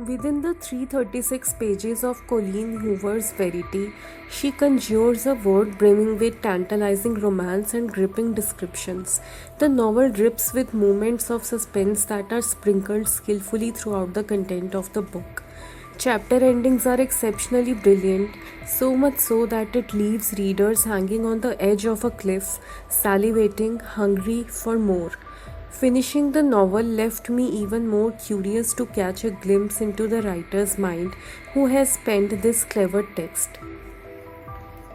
Within the 336 pages of Colleen Hoover's Verity, she conjures a world brimming with tantalizing romance and gripping descriptions. The novel drips with moments of suspense that are sprinkled skillfully throughout the content of the book. Chapter endings are exceptionally brilliant, so much so that it leaves readers hanging on the edge of a cliff, salivating, hungry for more. Finishing the novel left me even more curious to catch a glimpse into the writer's mind who has penned this clever text.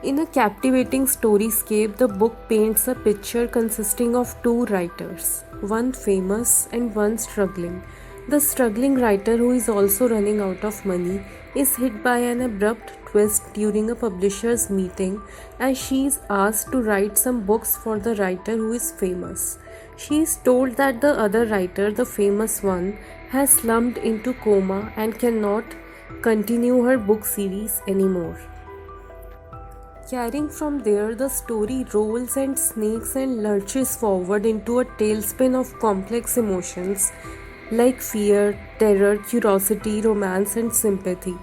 In a captivating storyscape, the book paints a picture consisting of two writers, one famous and one struggling. The struggling writer, who is also running out of money, is hit by an abrupt twist during a publisher's meeting as she is asked to write some books for the writer who is famous. She is told that the other writer, the famous one, has slumped into coma and cannot continue her book series anymore. Carrying from there, the story rolls and snakes and lurches forward into a tailspin of complex emotions like fear, terror, curiosity, romance, and sympathy.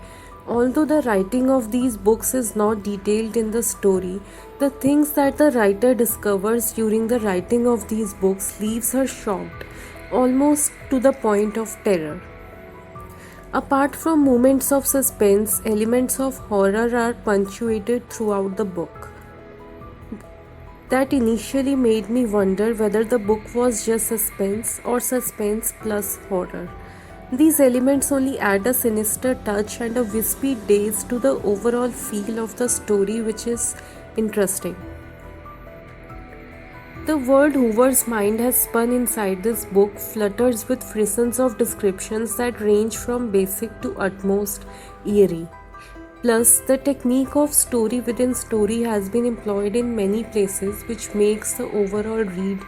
Although the writing of these books is not detailed in the story, the things that the writer discovers during the writing of these books leaves her shocked, almost to the point of terror. Apart from moments of suspense, elements of horror are punctuated throughout the book. That initially made me wonder whether the book was just suspense or suspense plus horror. These elements only add a sinister touch and a wispy daze to the overall feel of the story, which is interesting. The world Hoover's mind has spun inside this book flutters with frisons of descriptions that range from basic to utmost eerie. Plus, the technique of story within story has been employed in many places, which makes the overall read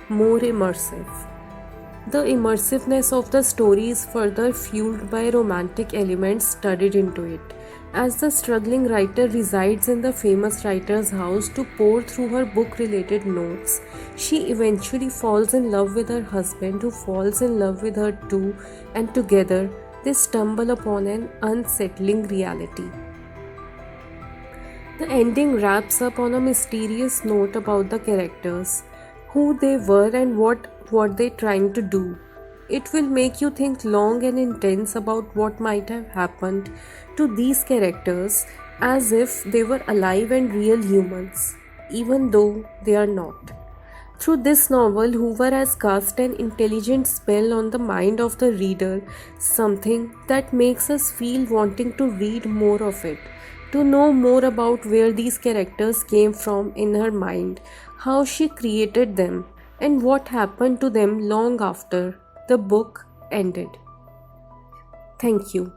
more immersive. The immersiveness of the story is further fueled by romantic elements studied into it. As the struggling writer resides in the famous writer's house to pore through her book-related notes, she eventually falls in love with her husband, who falls in love with her too, and together they stumble upon an unsettling reality. The ending wraps up on a mysterious note about the characters, who they were and what they trying to do. It will make you think long and intense about what might have happened to these characters as if they were alive and real humans, even though they are not. Through this novel, Hoover has cast an intelligent spell on the mind of the reader, something that makes us feel wanting to read more of it, to know more about where these characters came from in her mind, how she created them, and what happened to them long after the book ended. Thank you.